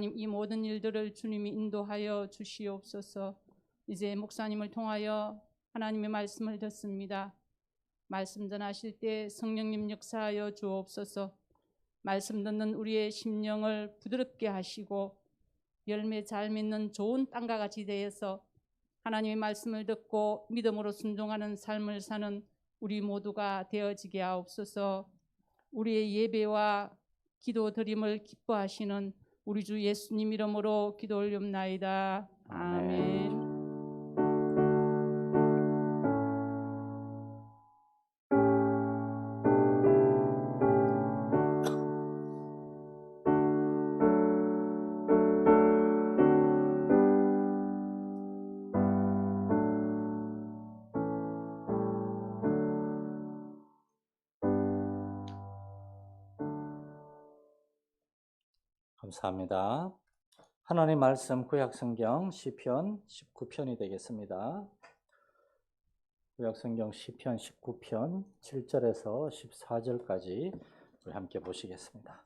하나님, 이 모든 일들을 주님이 인도하여 주시옵소서. 이제 목사님을 통하여 하나님의 말씀을 듣습니다. 말씀 전하실 때 성령님 역사하여 주옵소서. 말씀 듣는 우리의 심령을 부드럽게 하시고 열매 잘 맺는 좋은 땅과 같이 되어서 하나님의 말씀을 듣고 믿음으로 순종하는 삶을 사는 우리 모두가 되어지게 하옵소서. 우리의 예배와 기도 드림을 기뻐하시는 우리 주 예수님 이름으로 기도 올리옵나이다. 아멘. 감사합니다. 하나님 말씀 구약성경 시편 19편이 되겠습니다. 구약성경 시편 19편 7절에서 14절까지 우리 함께 보시겠습니다.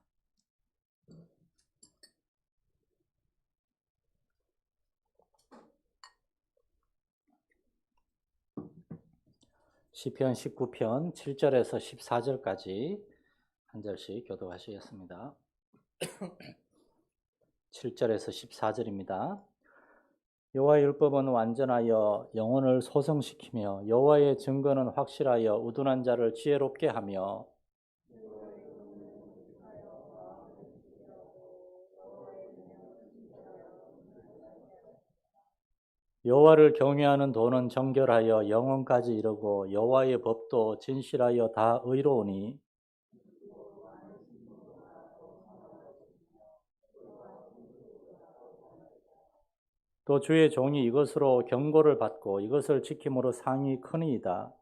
시편 19편 7절에서 14절까지 한 절씩 교독하시겠습니다. 7절에서 14절입니다. 여호와의 율법은 완전하여 영혼을 소성시키며 여호와의 증거는 확실하여 우둔한 자를 지혜롭게 하며 여호와를 경외하는 도는 정결하여 영원까지 이르고 여호와의 법도 진실하여 다 의로우니 또 주의 종이 이것으로 경고를 받고 이것을 지킴으로 상이 크니이다.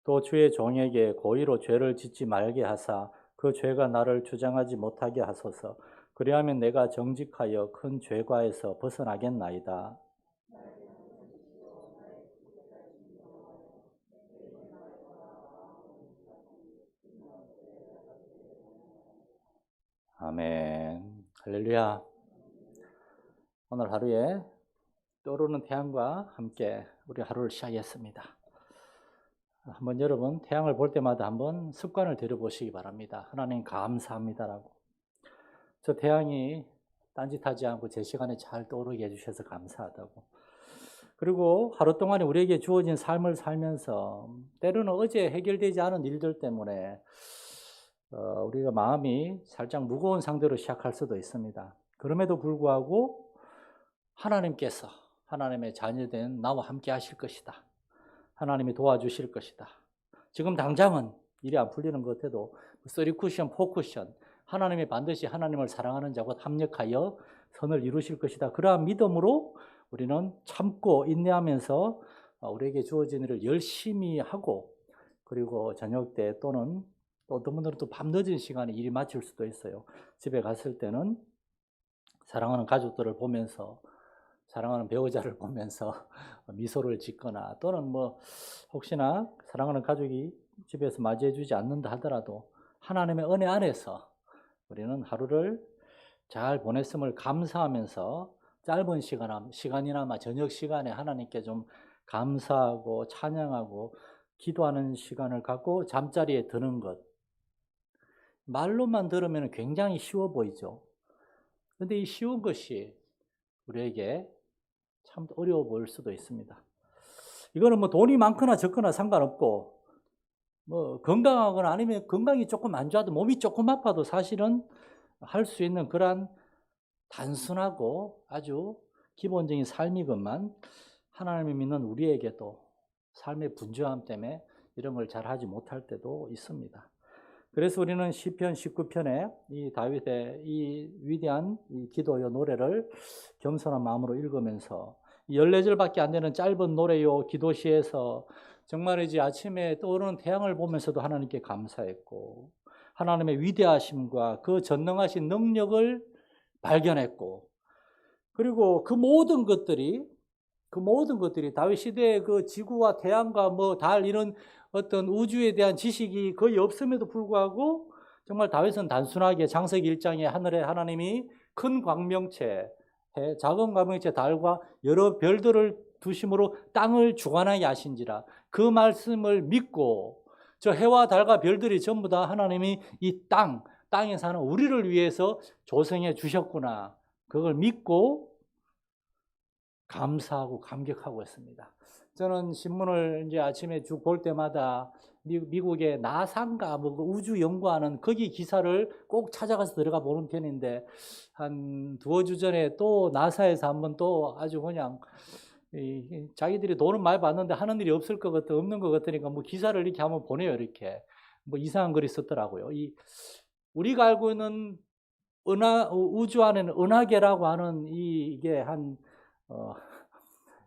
또 주의 종에게 고의로 죄를 짓지 말게 하사 그 죄가 나를 주장하지 못하게 하소서. 그리하면 내가 정직하여 큰 죄과에서 벗어나겠나이다. 아멘. 할렐루야. 오늘 하루에 떠오르는 태양과 함께 우리 하루를 시작했습니다. 한번 여러분 태양을 볼 때마다 한번 습관을 들여보시기 바랍니다. 하나님 감사합니다라고. 저 태양이 딴짓하지 않고 제 시간에 잘 떠오르게 해주셔서 감사하다고. 그리고 하루 동안에 우리에게 주어진 삶을 살면서 때로는 어제 해결되지 않은 일들 때문에 우리가 마음이 살짝 무거운 상태로 시작할 수도 있습니다. 그럼에도 불구하고 하나님께서 하나님의 자녀된 나와 함께 하실 것이다. 하나님이 도와주실 것이다. 지금 당장은 일이 안 풀리는 것 같아도 3쿠션, 4쿠션 하나님이 반드시 하나님을 사랑하는 자와 합력하여 선을 이루실 것이다. 그러한 믿음으로 우리는 참고 인내하면서 우리에게 주어진 일을 열심히 하고 그리고 저녁 때 또는 또 어떤 분들은 또 밤늦은 시간에 일이 마칠 수도 있어요. 집에 갔을 때는 사랑하는 가족들을 보면서 사랑하는 배우자를 보면서 미소를 짓거나 또는 뭐 혹시나 사랑하는 가족이 집에서 맞이해 주지 않는다 하더라도 하나님의 은혜 안에서 우리는 하루를 잘 보냈음을 감사하면서 짧은 시간이나마 저녁 시간에 하나님께 좀 감사하고 찬양하고 기도하는 시간을 갖고 잠자리에 드는 것. 말로만 들으면 굉장히 쉬워 보이죠. 그런데 이 쉬운 것이 우리에게 참 어려워 보일 수도 있습니다. 이거는 뭐 돈이 많거나 적거나 상관없고 뭐 건강하거나 아니면 건강이 조금 안 좋아도 몸이 조금 아파도 사실은 할 수 있는 그러한 단순하고 아주 기본적인 삶이건만 하나님을 믿는 우리에게도 삶의 분주함 때문에 이런 걸 잘 하지 못할 때도 있습니다. 그래서 우리는 시편 19편에 이 다윗의 이 위대한 이 기도의 노래를 겸손한 마음으로 읽으면서 14절밖에 안 되는 짧은 노래요 기도시에서 정말이지 아침에 떠오르는 태양을 보면서도 하나님께 감사했고 하나님의 위대하심과 그 전능하신 능력을 발견했고 그리고 그 모든 것들이 다윗 시대의 그 지구와 태양과 뭐 달 이런 어떤 우주에 대한 지식이 거의 없음에도 불구하고 정말 다윗은 단순하게 창세기 1장에 하늘에 하나님이 큰 광명체, 작은 광명체 달과 여러 별들을 두심으로 땅을 주관하게 하신지라 그 말씀을 믿고 저 해와 달과 별들이 전부 다 하나님이 이 땅에 사는 우리를 위해서 조성해 주셨구나. 그걸 믿고 감사하고 감격하고 있습니다. 저는 신문을 이제 아침에 쭉 볼 때마다 미국의 나사인가 뭐 우주 연구하는 거기 기사를 꼭 찾아가서 들어가 보는 편인데 한 두어 주 전에 또 나사에서 한번 또 아주 그냥 자기들이 돈은 많이 받는데 하는 일이 없을 것 같아 없는 것 같으니까 뭐 기사를 이렇게 한번 보내요. 이렇게 뭐 이상한 글이 썼더라고요. 우리가 알고 있는 우주 안에는 은하계라고 하는 이게 한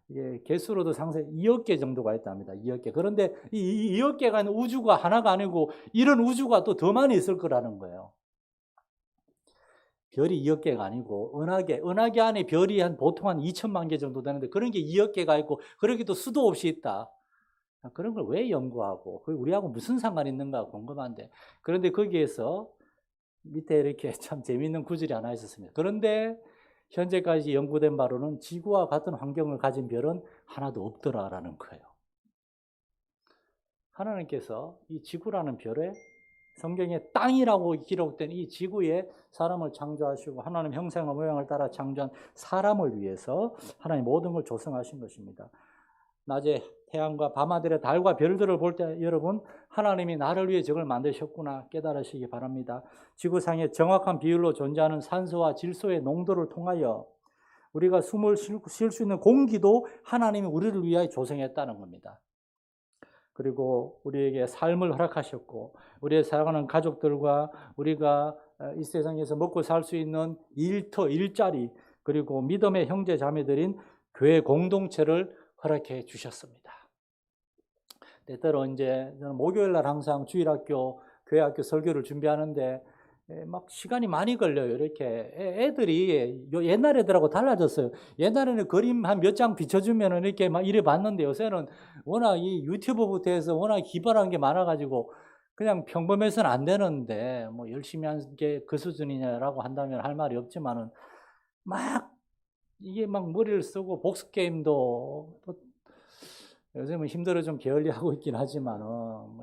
이게 개수로도 상세 2억 개 정도가 있답니다. 2억 개. 그런데 이 2억 개가 있는 우주가 하나가 아니고 이런 우주가 또 더 많이 있을 거라는 거예요. 별이 2억 개가 아니고 은하계 안에 별이 보통 한 2천만 개 정도 되는데 그런 게 2억 개가 있고 그러기도 수도 없이 있다. 그런 걸 왜 연구하고 우리하고 무슨 상관이 있는가 궁금한데 그런데 거기에서 밑에 이렇게 참 재미있는 구절이 하나 있었습니다. 그런데 현재까지 연구된 바로는 지구와 같은 환경을 가진 별은 하나도 없더라라는 거예요. 하나님께서 이 지구라는 별에 성경에 땅이라고 기록된 이 지구에 사람을 창조하시고 하나님 형상과 모양을 따라 창조한 사람을 위해서 하나님 모든 걸 조성하신 것입니다. 낮에 태양과 밤하늘의 달과 별들을 볼 때 여러분 하나님이 나를 위해 저걸 만드셨구나 깨달으시기 바랍니다. 지구상에 정확한 비율로 존재하는 산소와 질소의 농도를 통하여 우리가 숨을 쉴 수 있는 공기도 하나님이 우리를 위하여 조성했다는 겁니다. 그리고 우리에게 삶을 허락하셨고 우리의 사랑하는 가족들과 우리가 이 세상에서 먹고 살 수 있는 일자리 그리고 믿음의 형제 자매들인 교회 공동체를 허락해 주셨습니다. 때때로 이제 저는 목요일 날 항상 주일학교, 교회학교 설교를 준비하는데 막 시간이 많이 걸려요. 이렇게 애들이 옛날 애들하고 달라졌어요. 옛날에는 그림 한 몇 장 비춰주면 이렇게 막 이래 봤는데 요새는 워낙 이 유튜브부터 해서 워낙 기발한 게 많아가지고 그냥 평범해서는 안 되는데 뭐 열심히 한 게 그 수준이냐라고 한다면 할 말이 없지만은 막 이게 막 머리를 쓰고 복습 게임도 요즘은 힘들어 좀 게을리하고 있긴 하지만은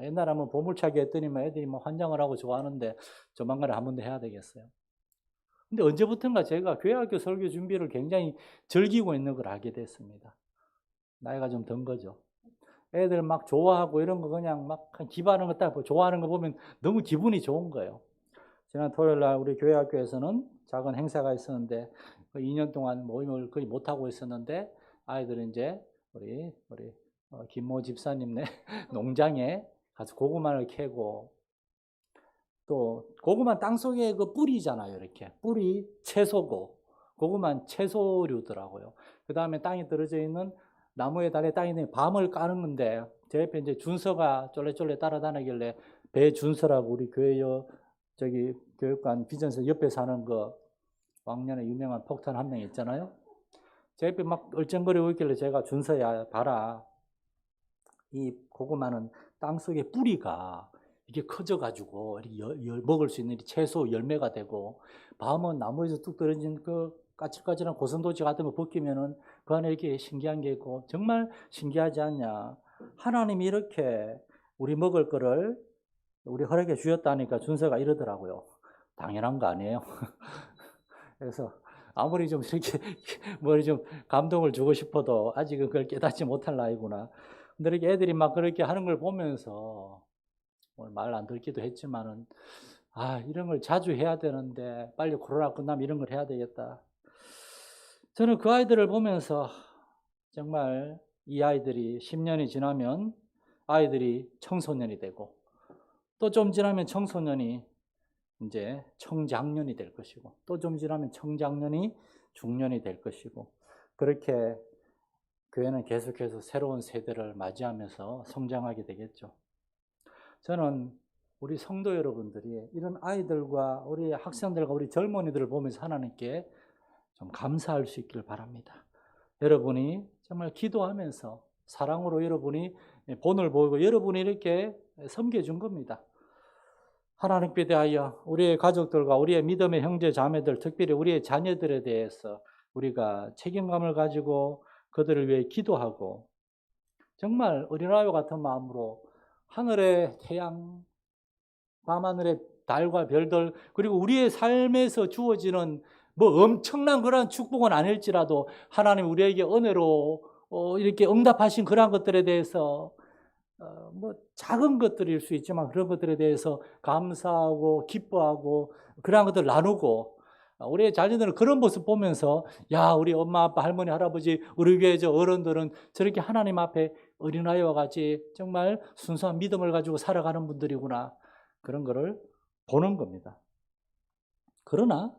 옛날에 한번 보물찾기 했더니만 애들이 뭐 환장을 하고 좋아하는데 조만간에 한 번 더 해야 되겠어요. 근데 언제부턴가 제가 교회학교 설교 준비를 굉장히 즐기고 있는 걸 알게 됐습니다. 나이가 좀 든 거죠. 애들 막 좋아하고 이런 거 그냥 막 기발한 거 딱 좋아하는 거 보면 너무 기분이 좋은 거예요. 지난 토요일 날 우리 교회학교에서는 작은 행사가 있었는데 2년 동안 모임을 거의 못 하고 있었는데 아이들은 이제 우리 김모 집사님네 농장에 가서 고구마를 캐고 또 고구마 땅속에 그 뿌리잖아요. 이렇게 뿌리 채소고 고구마는 채소류더라고요. 그 다음에 땅에 떨어져 있는 나무에 달에 땅에 있는 밤을 까는 건데 제 옆에 이제 준서가 쫄래쫄래 따라다니길래 배준서라고 우리 교회 저기 교육관 비전서 옆에 사는 그 왕년에 유명한 폭탄 한 명 있잖아요. 제 옆에 막 얼쩡거리고 있길래 제가 준서야 봐라. 이 고구마는 땅속의 뿌리가 이게 커져가지고 먹을 수 있는 채소 열매가 되고 밤은 나무에서 뚝 떨어진 그 까칠까칠한 고슴도치 같은 거 벗기면은 그 안에 이렇게 신기한 게 있고 정말 신기하지 않냐. 하나님이 이렇게 우리 먹을 거를 우리 허락해 주셨다니까 준서가 이러더라고요. 당연한 거 아니에요. 그래서 아무리 좀 이렇게 머리 좀 감동을 주고 싶어도 아직은 그걸 깨닫지 못할 나이구나. 근데 이렇게 애들이 막 그렇게 하는 걸 보면서 말 안 듣기도 했지만은 이런 걸 자주 해야 되는데 빨리 코로나 끝나면 이런 걸 해야 되겠다. 저는 그 아이들을 보면서 정말 이 아이들이 10년이 지나면 아이들이 청소년이 되고 또 좀 지나면 청소년이 이제 청장년이 될 것이고 또 좀 지나면 청장년이 중년이 될 것이고 그렇게 교회는 계속해서 새로운 세대를 맞이하면서 성장하게 되겠죠. 저는 우리 성도 여러분들이 이런 아이들과 우리 학생들과 우리 젊은이들을 보면서 하나님께 좀 감사할 수 있기를 바랍니다. 여러분이 정말 기도하면서 사랑으로 여러분이 본을 보이고 여러분이 이렇게 섬겨준 겁니다. 하나님께 대하여 우리의 가족들과 우리의 믿음의 형제 자매들, 특별히 우리의 자녀들에 대해서 우리가 책임감을 가지고 그들을 위해 기도하고 정말 어린아이와 같은 마음으로 하늘의 태양, 밤하늘의 달과 별들, 그리고 우리의 삶에서 주어지는 뭐 엄청난 그러한 축복은 아닐지라도 하나님 우리에게 은혜로 이렇게 응답하신 그러한 것들에 대해서 뭐 작은 것들일 수 있지만 그런 것들에 대해서 감사하고 기뻐하고 그러한 것들을 나누고 우리의 자녀들은 그런 모습 보면서 야, 우리 엄마 아빠 할머니 할아버지 우리 교회 저 어른들은 저렇게 하나님 앞에 어린아이와 같이 정말 순수한 믿음을 가지고 살아가는 분들이구나, 그런 거를 보는 겁니다. 그러나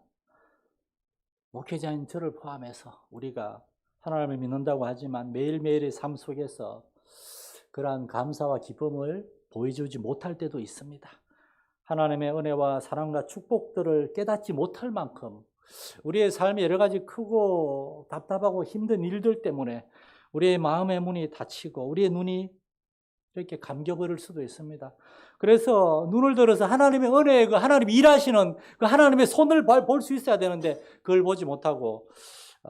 목회자인 저를 포함해서 우리가 하나님을 믿는다고 하지만 매일매일의 삶 속에서 그러한 감사와 기쁨을 보여주지 못할 때도 있습니다. 하나님의 은혜와 사랑과 축복들을 깨닫지 못할 만큼 우리의 삶에 여러 가지 크고 답답하고 힘든 일들 때문에 우리의 마음의 문이 닫히고 우리의 눈이 이렇게 감겨버릴 수도 있습니다. 그래서 눈을 들어서 하나님의 은혜에 그 하나님이 일하시는 그 하나님의 손을 볼 수 있어야 되는데 그걸 보지 못하고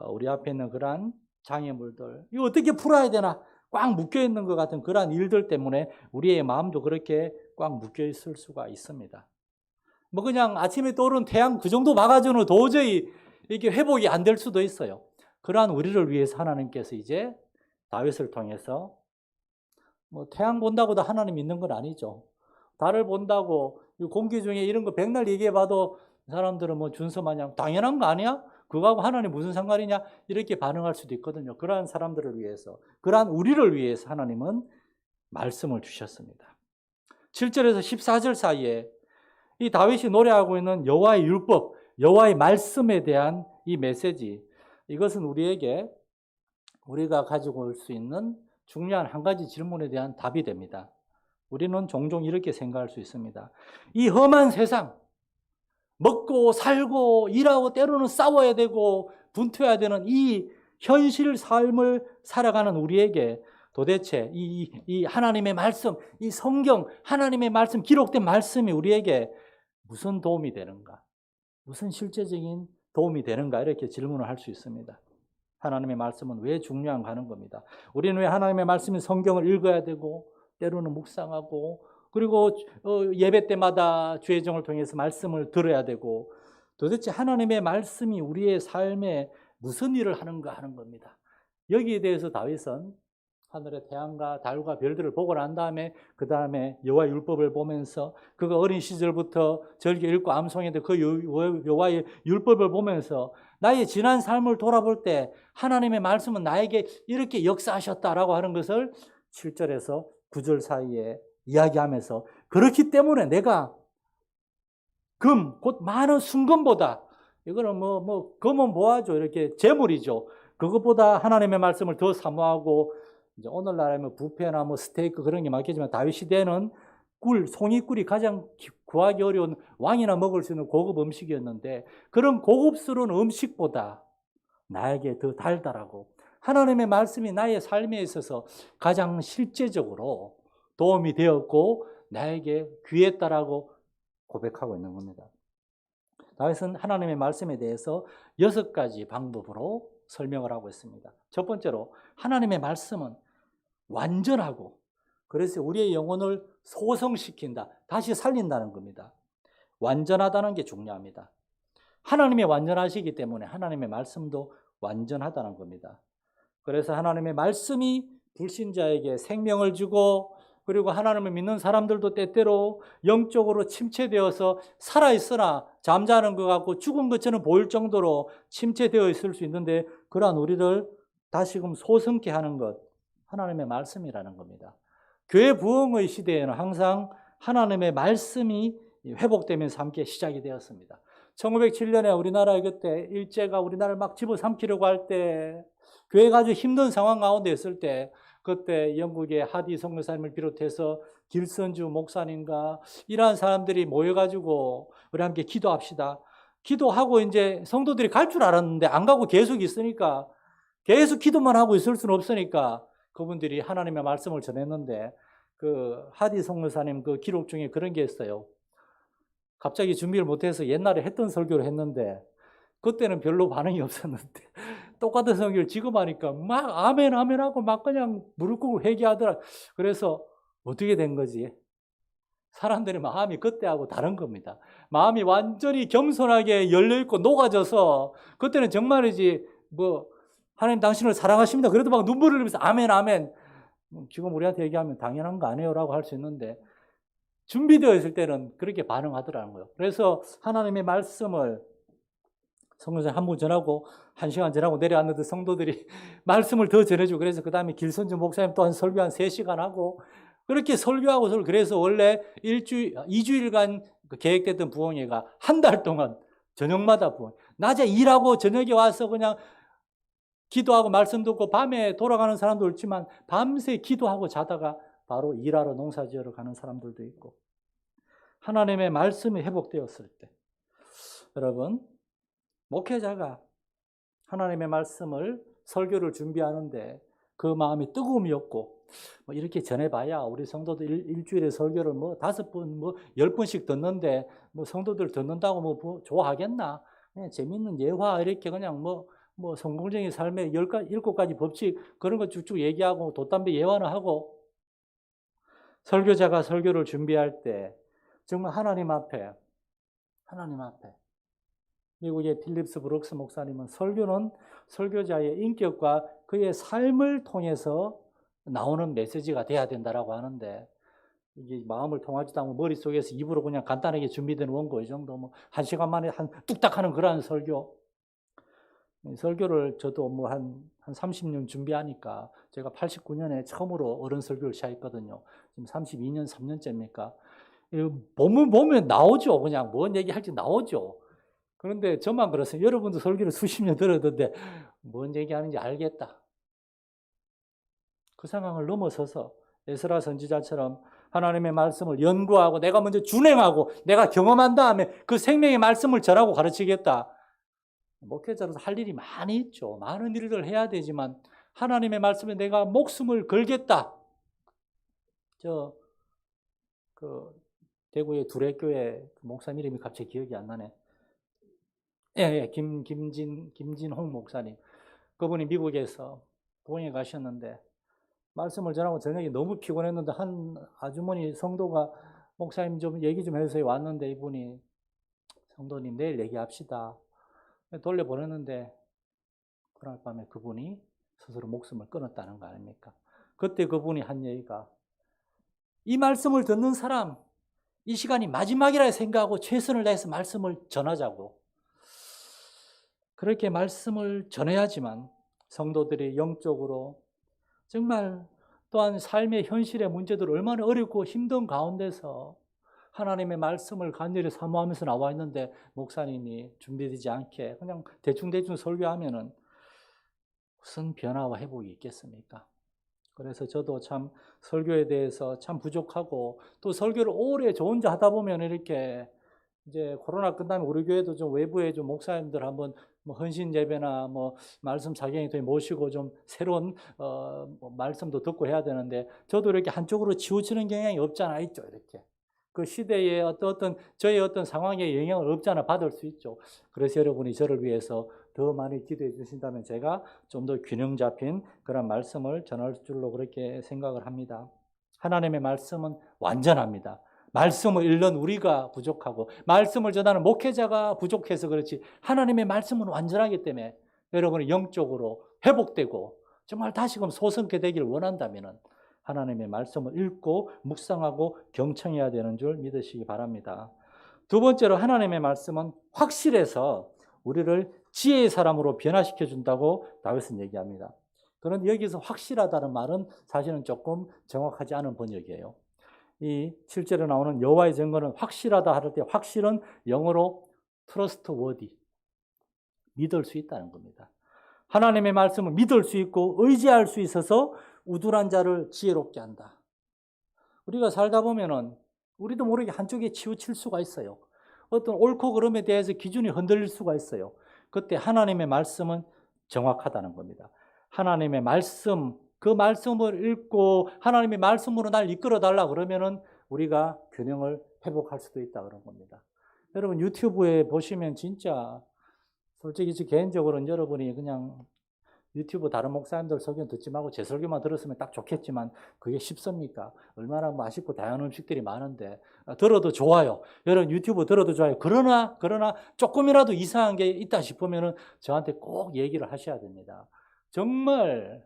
우리 앞에 있는 그러한 장애물들, 이거 어떻게 풀어야 되나 꽉 묶여있는 것 같은 그러한 일들 때문에 우리의 마음도 그렇게 꽉 묶여있을 수가 있습니다. 뭐 그냥 아침에 떠오른 태양 그 정도 막아주는 도저히 이게 회복이 안 될 수도 있어요. 그러한 우리를 위해서 하나님께서 이제 다윗을 통해서 뭐 태양 본다고 다 하나님 있는 건 아니죠. 달을 본다고 공기 중에 이런 거 백날 얘기해봐도 사람들은 뭐 준서 마냥 당연한 거 아니야? 그거하고 하나님 무슨 상관이냐? 이렇게 반응할 수도 있거든요. 그러한 사람들을 위해서, 그러한 우리를 위해서 하나님은 말씀을 주셨습니다. 7절에서 14절 사이에 이 다윗이 노래하고 있는 여호와의 율법, 여호와의 말씀에 대한 이 메시지, 이것은 우리에게 우리가 가지고 올 수 있는 중요한 한 가지 질문에 대한 답이 됩니다. 우리는 종종 이렇게 생각할 수 있습니다. 이 험한 세상, 먹고 살고 일하고 때로는 싸워야 되고 분투해야 되는 이 현실 삶을 살아가는 우리에게 도대체 이 하나님의 말씀, 이 성경, 하나님의 말씀, 기록된 말씀이 우리에게 무슨 도움이 되는가? 무슨 실제적인 도움이 되는가? 이렇게 질문을 할 수 있습니다. 하나님의 말씀은 왜 중요한가 하는 겁니다. 우리는 왜 하나님의 말씀인 성경을 읽어야 되고 때로는 묵상하고 그리고 예배 때마다 주의 종을 통해서 말씀을 들어야 되고 도대체 하나님의 말씀이 우리의 삶에 무슨 일을 하는가 하는 겁니다. 여기에 대해서 다윗은 하늘의 태양과 달과 별들을 보고 난 다음에 그 다음에 여호와의 율법을 보면서 그가 어린 시절부터 즐겨 읽고 암송했던 그 여호와의 율법을 보면서 나의 지난 삶을 돌아볼 때 하나님의 말씀은 나에게 이렇게 역사하셨다라고 하는 것을 7절에서 9절 사이에 이야기하면서 그렇기 때문에 내가 금, 곧 많은 순금보다 이거는 금은 뭐하죠? 이렇게 재물이죠. 그것보다 하나님의 말씀을 더 사모하고 이제 오늘날에는 뷔페나 스테이크 그런 게 많겠지만 다윗 시대는 송이꿀이 가장 구하기 어려운 왕이나 먹을 수 있는 고급 음식이었는데 그런 고급스러운 음식보다 나에게 더 달달하고 하나님의 말씀이 나의 삶에 있어서 가장 실제적으로 도움이 되었고 나에게 귀했다라고 고백하고 있는 겁니다. 다윗은 하나님의 말씀에 대해서 6가지 방법으로 설명을 하고 있습니다. 첫 번째로 하나님의 말씀은 완전하고 그래서 우리의 영혼을 소성시킨다, 다시 살린다는 겁니다. 완전하다는 게 중요합니다. 하나님이 완전하시기 때문에 하나님의 말씀도 완전하다는 겁니다. 그래서 하나님의 말씀이 불신자에게 생명을 주고 그리고 하나님을 믿는 사람들도 때때로 영적으로 침체되어서 살아있으나 잠자는 것 같고 죽은 것처럼 보일 정도로 침체되어 있을 수 있는데 그러한 우리를 다시금 소성케 하는 것, 하나님의 말씀이라는 겁니다. 교회 부흥의 시대에는 항상 하나님의 말씀이 회복되면서 함께 시작이 되었습니다. 1907년에 우리나라에 그때 일제가 우리나라를 막 집어삼키려고 할 때 교회가 아주 힘든 상황 가운데 있을 때 그때 영국의 하디 선교사님을 비롯해서 길선주 목사님과 이러한 사람들이 모여가지고 우리 함께 기도합시다. 기도하고 이제 성도들이 갈 줄 알았는데 안 가고 계속 있으니까 계속 기도만 하고 있을 수는 없으니까 그분들이 하나님의 말씀을 전했는데 그 하디 성교사님 그 기록 중에 그런 게 있어요. 갑자기 준비를 못해서 옛날에 했던 설교를 했는데 그때는 별로 반응이 없었는데 똑같은 설교를 지금 하니까 막 아멘 아멘 하고 막 그냥 무릎 꿇고 회개하더라. 그래서 어떻게 된 거지? 사람들의 마음이 그때하고 다른 겁니다. 마음이 완전히 겸손하게 열려있고 녹아져서 그때는 정말이지 뭐 하나님 당신을 사랑하십니다. 그래도 막 눈물을 흘리면서 아멘 아멘. 지금 우리한테 얘기하면 당연한 거 아니에요 라고 할 수 있는데 준비되어 있을 때는 그렇게 반응하더라는 거예요. 그래서 하나님의 말씀을 성도들 한 분 전하고 1시간 전하고 내려왔는데 성도들이 말씀을 더 전해주고 그래서 그 다음에 길선주 목사님 또한 설교 한 3시간 하고 그렇게 설교하고 그래서 원래 2주일간 계획됐던 부흥회가 한 달 동안 저녁마다 부흥. 낮에 일하고 저녁에 와서 그냥 기도하고 말씀 듣고 밤에 돌아가는 사람도 있지만 밤새 기도하고 자다가 바로 일하러 농사지으러 가는 사람들도 있고 하나님의 말씀이 회복되었을 때 여러분 목회자가 하나님의 말씀을 설교를 준비하는데 그 마음이 뜨거움이 없고 뭐 이렇게 전해봐야 우리 성도들 일주일에 설교를 뭐 5번 뭐 10번씩 듣는데 뭐 성도들 듣는다고 뭐 좋아하겠나? 그냥 재밌는 예화 이렇게 그냥 뭐 성공적인 삶의 7가지 법칙 그런 거 쭉쭉 얘기하고 돛담배 예화는 하고 설교자가 설교를 준비할 때 정말 하나님 앞에 미국의 필립스 브룩스 목사님은 설교는 설교자의 인격과 그의 삶을 통해서 나오는 메시지가 돼야 된다라고 하는데 이게 마음을 통하지도 않고 머릿속에서 입으로 그냥 간단하게 준비된 원고 이 정도 뭐 1시간 만에 한 뚝딱 하는 그러한 설교를 저도 뭐 한 30년 준비하니까 제가 89년에 처음으로 어른 설교를 시작했거든요. 지금 32년 3년째입니까? 보면 나오죠. 그냥 뭔 얘기할지 나오죠. 그런데 저만 그렇습니다. 여러분도 설교를 수십 년 들었는데 뭔 얘기하는지 알겠다. 그 상황을 넘어서서 에스라 선지자처럼 하나님의 말씀을 연구하고 내가 먼저 준행하고 내가 경험한 다음에 그 생명의 말씀을 전하고 가르치겠다. 목회자로서 할 일이 많이 있죠. 많은 일을 해야 되지만 하나님의 말씀에 내가 목숨을 걸겠다. 대구의 두레교회 목사님 이름이 갑자기 기억이 안 나네. 김진홍 목사님. 그분이 미국에서 부흥회 가셨는데 말씀을 전하고 저녁에 너무 피곤했는데 한 아주머니 성도가 목사님 좀 얘기 좀 해주세요 왔는데 이분이 성도님 내일 얘기합시다. 돌려보냈는데 그날 밤에 그분이 스스로 목숨을 끊었다는 거 아닙니까? 그때 그분이 한 얘기가 이 말씀을 듣는 사람 이 시간이 마지막이라 생각하고 최선을 다해서 말씀을 전하자고 그렇게 말씀을 전해야지만 성도들이 영적으로 정말 또한 삶의 현실의 문제들 얼마나 어렵고 힘든 가운데서 하나님의 말씀을 간절히 사모하면서 나와 있는데 목사님이 준비되지 않게 그냥 대충 설교하면은 무슨 변화와 회복이 있겠습니까? 그래서 저도 참 설교에 대해서 참 부족하고 또 설교를 오래 저 혼자 하다 보면 이렇게 이제 코로나 끝나면 우리 교회도 좀 외부에 좀 목사님들 한번 뭐 헌신 예배나 뭐 말씀 자경에 모시고 좀 새로운 뭐 말씀도 듣고 해야 되는데 저도 이렇게 한쪽으로 치우치는 경향이 없잖아 있죠 이렇게 그 시대의 어떤 저의 어떤 상황에 영향을 없잖아 받을 수 있죠. 그래서 여러분이 저를 위해서 더 많이 기도해 주신다면 제가 좀 더 균형 잡힌 그런 말씀을 전할 줄로 그렇게 생각을 합니다. 하나님의 말씀은 완전합니다. 말씀을 읽는 우리가 부족하고 말씀을 전하는 목회자가 부족해서 그렇지 하나님의 말씀은 완전하기 때문에 여러분이 영적으로 회복되고 정말 다시금 소성케 되기를 원한다면 하나님의 말씀을 읽고 묵상하고 경청해야 되는 줄 믿으시기 바랍니다. 두 번째로 하나님의 말씀은 확실해서 우리를 지혜의 사람으로 변화시켜 준다고 다윗은 얘기합니다. 그런데 여기서 확실하다는 말은 사실은 조금 정확하지 않은 번역이에요. 이 7절에 나오는 여호와의 증거는 확실하다 할 때 확실은 영어로 trustworthy, 믿을 수 있다는 겁니다. 하나님의 말씀을 믿을 수 있고 의지할 수 있어서 우둔한 자를 지혜롭게 한다. 우리가 살다 보면은 우리도 모르게 한쪽에 치우칠 수가 있어요. 어떤 옳고 그름에 대해서 기준이 흔들릴 수가 있어요. 그때 하나님의 말씀은 정확하다는 겁니다. 하나님의 말씀 그 말씀을 읽고 하나님의 말씀으로 날 이끌어 달라 그러면은 우리가 균형을 회복할 수도 있다 그런 겁니다. 여러분 유튜브에 보시면 진짜 솔직히 개인적으로는 여러분이 그냥 유튜브 다른 목사님들 설교 듣지 말고 제 설교만 들었으면 딱 좋겠지만 그게 쉽습니까? 얼마나 맛있고 다양한 음식들이 많은데 들어도 좋아요. 여러분 유튜브 들어도 좋아요. 그러나 조금이라도 이상한 게 있다 싶으면은 저한테 꼭 얘기를 하셔야 됩니다. 정말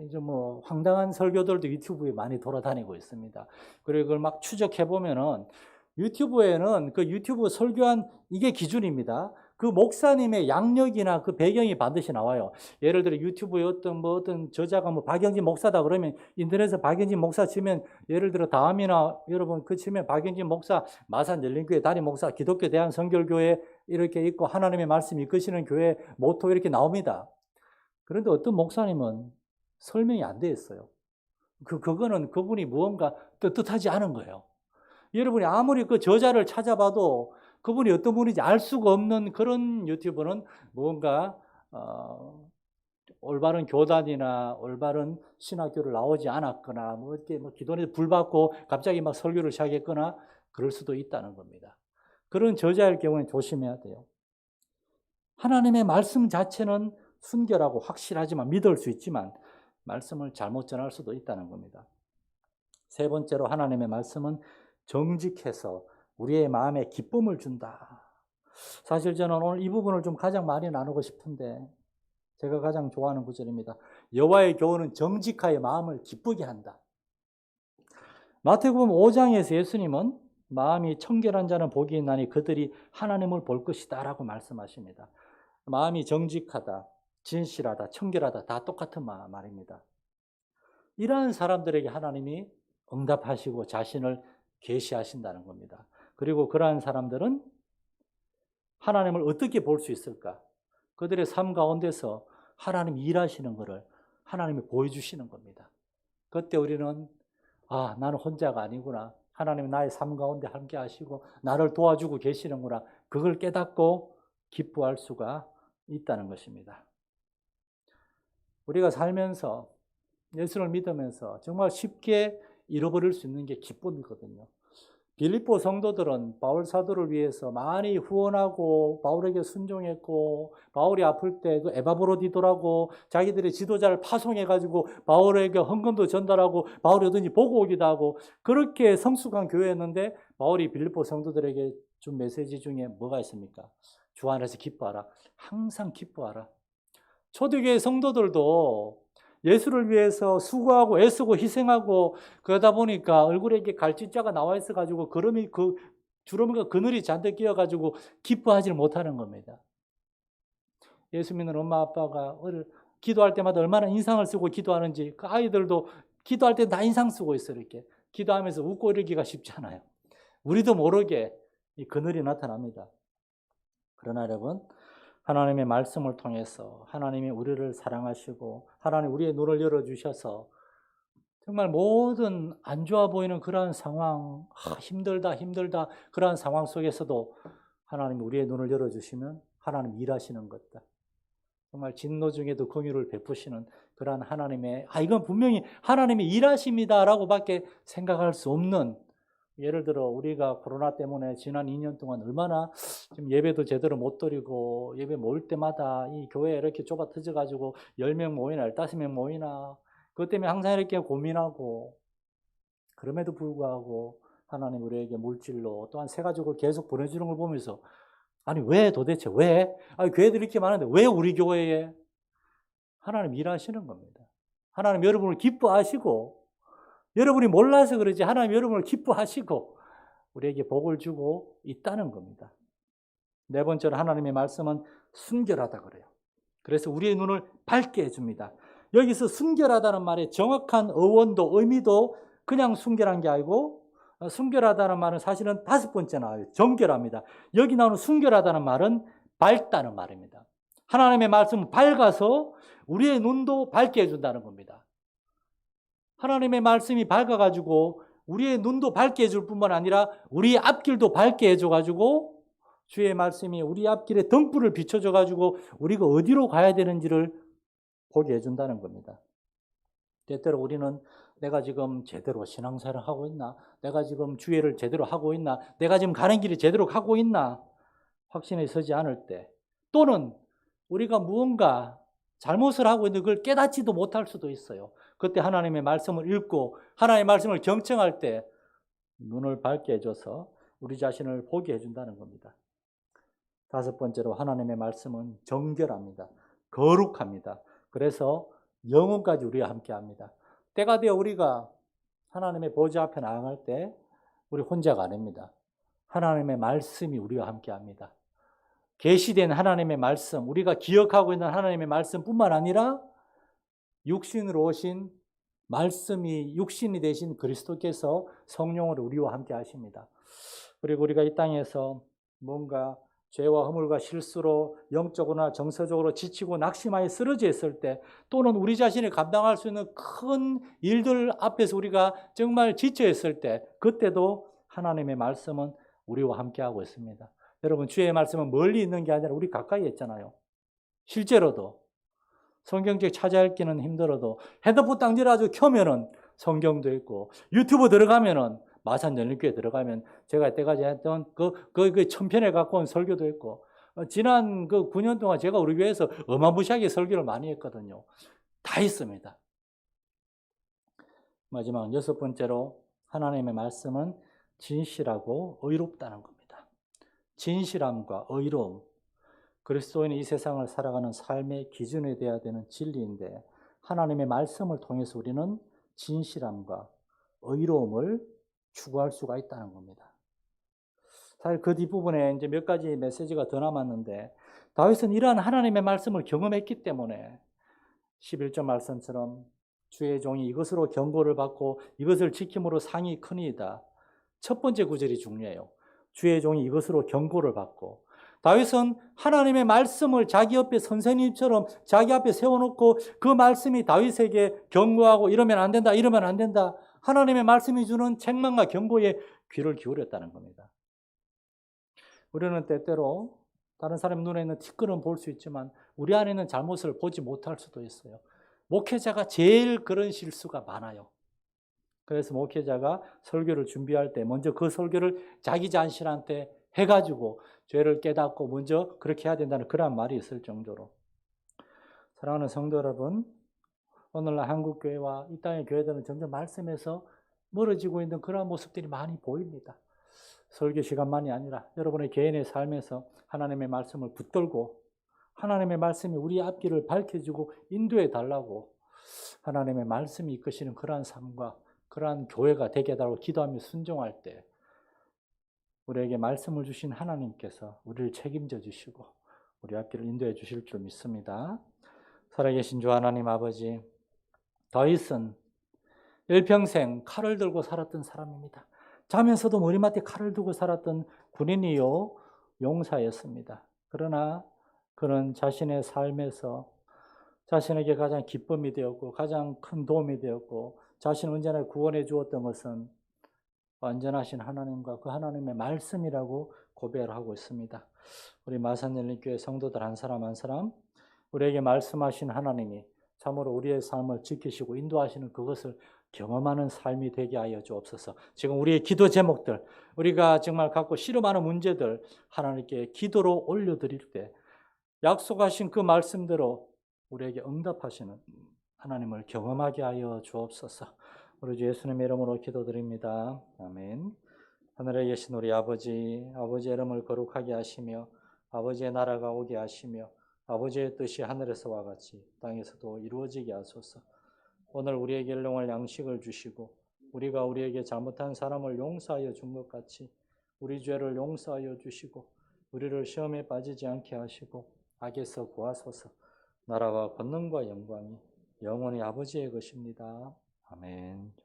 이제 뭐 황당한 설교들도 유튜브에 많이 돌아다니고 있습니다. 그리고 그걸 막 추적해 보면은 유튜브에는 그 유튜브 설교한 이게 기준입니다. 그 목사님의 양력이나 그 배경이 반드시 나와요. 예를 들어 유튜브에 어떤 저자가 뭐 박영진 목사다 그러면 인터넷에 박영진 목사 치면 예를 들어 다음이나 여러분 그 치면 박영진 목사 마산 열린교회 담임 목사 기독교 대한 선결교회 이렇게 있고 하나님의 말씀 이끄시는 교회 모토 이렇게 나옵니다. 그런데 어떤 목사님은 설명이 안 돼 있어요. 그거는 그분이 무언가 뜻하지 않은 거예요. 여러분이 아무리 그 저자를 찾아봐도 그분이 어떤 분인지 알 수가 없는 그런 유튜버는 무언가 올바른 교단이나 올바른 신학교를 나오지 않았거나 뭐 이렇게 뭐 기도원에서 불 받고 갑자기 막 설교를 시작했거나 그럴 수도 있다는 겁니다. 그런 저자일 경우에 조심해야 돼요. 하나님의 말씀 자체는 순결하고 확실하지만 믿을 수 있지만 말씀을 잘못 전할 수도 있다는 겁니다. 세 번째로 하나님의 말씀은 정직해서 우리의 마음에 기쁨을 준다. 사실 저는 오늘 이 부분을 좀 가장 많이 나누고 싶은데 제가 가장 좋아하는 구절입니다. 여호와의 교훈은 정직하여 마음을 기쁘게 한다. 마태복음 5장에서 예수님은 마음이 청결한 자는 복이 있나니 그들이 하나님을 볼 것이다 라고 말씀하십니다. 마음이 정직하다, 진실하다, 청결하다 다 똑같은 말입니다. 이러한 사람들에게 하나님이 응답하시고 자신을 계시하신다는 겁니다. 그리고 그러한 사람들은 하나님을 어떻게 볼 수 있을까? 그들의 삶 가운데서 하나님이 일하시는 것을 하나님이 보여주시는 겁니다. 그때 우리는 나는 혼자가 아니구나. 하나님이 나의 삶 가운데 함께 하시고 나를 도와주고 계시는구나. 그걸 깨닫고 기뻐할 수가 있다는 것입니다. 우리가 살면서 예수를 믿으면서 정말 쉽게 잃어버릴 수 있는 게 기쁨이거든요. 빌립보 성도들은 바울 사도를 위해서 많이 후원하고 바울에게 순종했고 바울이 아플 때 그 에바브로디도라고 자기들의 지도자를 파송해가지고 바울에게 헌금도 전달하고 바울이 어딘지 보고 오기도 하고 그렇게 성숙한 교회였는데 바울이 빌립보 성도들에게 준 메시지 중에 뭐가 있습니까? 주 안에서 기뻐하라. 항상 기뻐하라. 초대교회 성도들도 예수를 위해서 수고하고 애쓰고 희생하고 그러다 보니까 얼굴에 이렇게 갈짓자가 나와 있어가지고 주름과 그늘이 잔뜩 끼어가지고 기뻐하지를 못하는 겁니다. 예수 믿는 엄마 아빠가 기도할 때마다 얼마나 인상을 쓰고 기도하는지 그 아이들도 기도할 때 다 인상 쓰고 있어요. 이렇게 기도하면서 웃고 이러기가 쉽지 않아요. 우리도 모르게 이 그늘이 나타납니다. 그러나 여러분 하나님의 말씀을 통해서 하나님이 우리를 사랑하시고 하나님 우리의 눈을 열어주셔서 정말 모든 안 좋아 보이는 그러한 상황, 힘들다 그러한 상황 속에서도 하나님이 우리의 눈을 열어주시면 하나님 일하시는 것다. 정말 진노 중에도 긍휼을 베푸시는 그러한 하나님의 이건 분명히 하나님이 일하십니다라고 밖에 생각할 수 없는 예를 들어 우리가 코로나 때문에 지난 2년 동안 얼마나 지금 예배도 제대로 못 드리고 예배 모일 때마다 이 교회에 이렇게 좁아 터져가지고 10명 모이나 15명 모이나 그것 때문에 항상 이렇게 고민하고 그럼에도 불구하고 하나님 우리에게 물질로 또한 새 가족을 계속 보내주는 걸 보면서 왜 도대체 왜? 교회들이 이렇게 많은데 왜 우리 교회에? 하나님 일하시는 겁니다. 하나님 여러분을 기뻐하시고 여러분이 몰라서 그러지 하나님 여러분을 기뻐하시고 우리에게 복을 주고 있다는 겁니다. 네 번째로 하나님의 말씀은 순결하다 그래요. 그래서 우리의 눈을 밝게 해줍니다. 여기서 순결하다는 말의 정확한 어원도 의미도 그냥 순결한 게 아니고 순결하다는 말은 사실은 5번째 나와요. 정결합니다. 여기 나오는 순결하다는 말은 밝다는 말입니다. 하나님의 말씀은 밝아서 우리의 눈도 밝게 해준다는 겁니다. 하나님의 말씀이 밝아가지고 우리의 눈도 밝게 해줄 뿐만 아니라 우리의 앞길도 밝게 해줘가지고 주의 말씀이 우리 앞길에 등불을 비춰줘가지고 우리가 어디로 가야 되는지를 보게 해준다는 겁니다. 때때로 우리는 내가 지금 제대로 신앙생활을 하고 있나? 내가 지금 주의를 제대로 하고 있나? 내가 지금 가는 길이 제대로 가고 있나? 확신에 서지 않을 때, 또는 우리가 무언가 잘못을 하고 있는데 그걸 깨닫지도 못할 수도 있어요. 그때 하나님의 말씀을 읽고 하나님의 말씀을 경청할 때 눈을 밝게 해줘서 우리 자신을 보게 해준다는 겁니다. 다섯 번째로 하나님의 말씀은 정결합니다. 거룩합니다. 그래서 영혼까지 우리와 함께합니다. 때가 되어 우리가 하나님의 보좌 앞에 나아갈 때 우리 혼자가 아닙니다. 하나님의 말씀이 우리와 함께합니다. 계시된 하나님의 말씀, 우리가 기억하고 있는 하나님의 말씀뿐만 아니라 육신으로 오신 말씀이 육신이 되신 그리스도께서 성령으로 우리와 함께 하십니다. 그리고 우리가 이 땅에서 뭔가 죄와 허물과 실수로 영적으로나 정서적으로 지치고 낙심하여 쓰러져 있을 때, 또는 우리 자신이 감당할 수 있는 큰 일들 앞에서 우리가 정말 지쳐 있을 때, 그때도 하나님의 말씀은 우리와 함께하고 있습니다. 여러분, 주의 말씀은 멀리 있는 게 아니라 우리 가까이 있잖아요. 실제로도 성경책 찾아 읽기는 힘들어도 핸드폰 딱 열어가지고 켜면은 성경도 있고, 유튜브 들어가면은 마산 연립교회 들어가면 제가 이때까지 했던 그 천편에 가까운 설교도 있고, 지난 그 9년 동안 제가 우리 교회에서 어마무시하게 설교를 많이 했거든요. 다 있습니다. 마지막 여섯 번째로 하나님의 말씀은 진실하고 의롭다는 겁니다. 진실함과 의로움, 그리스도인이 이 세상을 살아가는 삶의 기준이 되어야 되는 진리인데, 하나님의 말씀을 통해서 우리는 진실함과 의로움을 추구할 수가 있다는 겁니다. 사실 그 뒷부분에 이제 몇 가지 메시지가 더 남았는데, 다윗은 이러한 하나님의 말씀을 경험했기 때문에 11절 말씀처럼 주의 종이 이것으로 경고를 받고 이것을 지킴으로 상이 크니이다. 첫 번째 구절이 중요해요. 주의 종이 이것으로 경고를 받고, 다윗은 하나님의 말씀을 자기 옆에 선생님처럼 자기 앞에 세워놓고 그 말씀이 다윗에게 경고하고 이러면 안 된다, 이러면 안 된다, 하나님의 말씀이 주는 책망과 경고에 귀를 기울였다는 겁니다. 우리는 때때로 다른 사람 눈에 있는 티끌은 볼 수 있지만 우리 안에 있는 잘못을 보지 못할 수도 있어요. 목회자가 제일 그런 실수가 많아요. 그래서 목회자가 설교를 준비할 때 먼저 그 설교를 자기 자신한테 해가지고 죄를 깨닫고 먼저 그렇게 해야 된다는 그런 말이 있을 정도로. 사랑하는 성도 여러분, 오늘날 한국교회와 이 땅의 교회들은 점점 말씀에서 멀어지고 있는 그런 모습들이 많이 보입니다. 설교 시간만이 아니라 여러분의 개인의 삶에서 하나님의 말씀을 붙들고 하나님의 말씀이 우리 앞길을 밝혀주고 인도해 달라고 하나님의 말씀이 이끄시는 그러한 삶과 그러한 교회가 되게 해달라고 기도하며 순종할 때 우리에게 말씀을 주신 하나님께서 우리를 책임져 주시고 우리 앞길을 인도해 주실 줄 믿습니다. 살아계신 주 하나님 아버지, 다윗은 일평생 칼을 들고 살았던 사람입니다. 자면서도 머리맡에 칼을 두고 살았던 군인이요 용사였습니다. 그러나 그는 자신의 삶에서 자신에게 가장 기쁨이 되었고 가장 큰 도움이 되었고 자신을 언제나 구원해 주었던 것은 완전하신 하나님과 그 하나님의 말씀이라고 고백을 하고 있습니다. 우리 마산연립교회 성도들 한 사람 한 사람 우리에게 말씀하신 하나님이 참으로 우리의 삶을 지키시고 인도하시는 그것을 경험하는 삶이 되게 하여 주옵소서. 지금 우리의 기도 제목들, 우리가 정말 갖고 씨름하는 문제들 하나님께 기도로 올려드릴 때 약속하신 그 말씀대로 우리에게 응답하시는 하나님을 경험하게 하여 주옵소서. 우리 주 예수님의 이름으로 기도드립니다. 아멘. 하늘에 계신 우리 아버지, 아버지의 이름을 거룩하게 하시며 아버지의 나라가 오게 하시며 아버지의 뜻이 하늘에서와 같이 땅에서도 이루어지게 하소서. 오늘 우리에게 일용할 양식을 주시고 우리가 우리에게 잘못한 사람을 용서하여 준 것 같이 우리 죄를 용서하여 주시고 우리를 시험에 빠지지 않게 하시고 악에서 구하소서. 나라와 권능과 영광이 영원히 아버지의 것입니다. 아멘.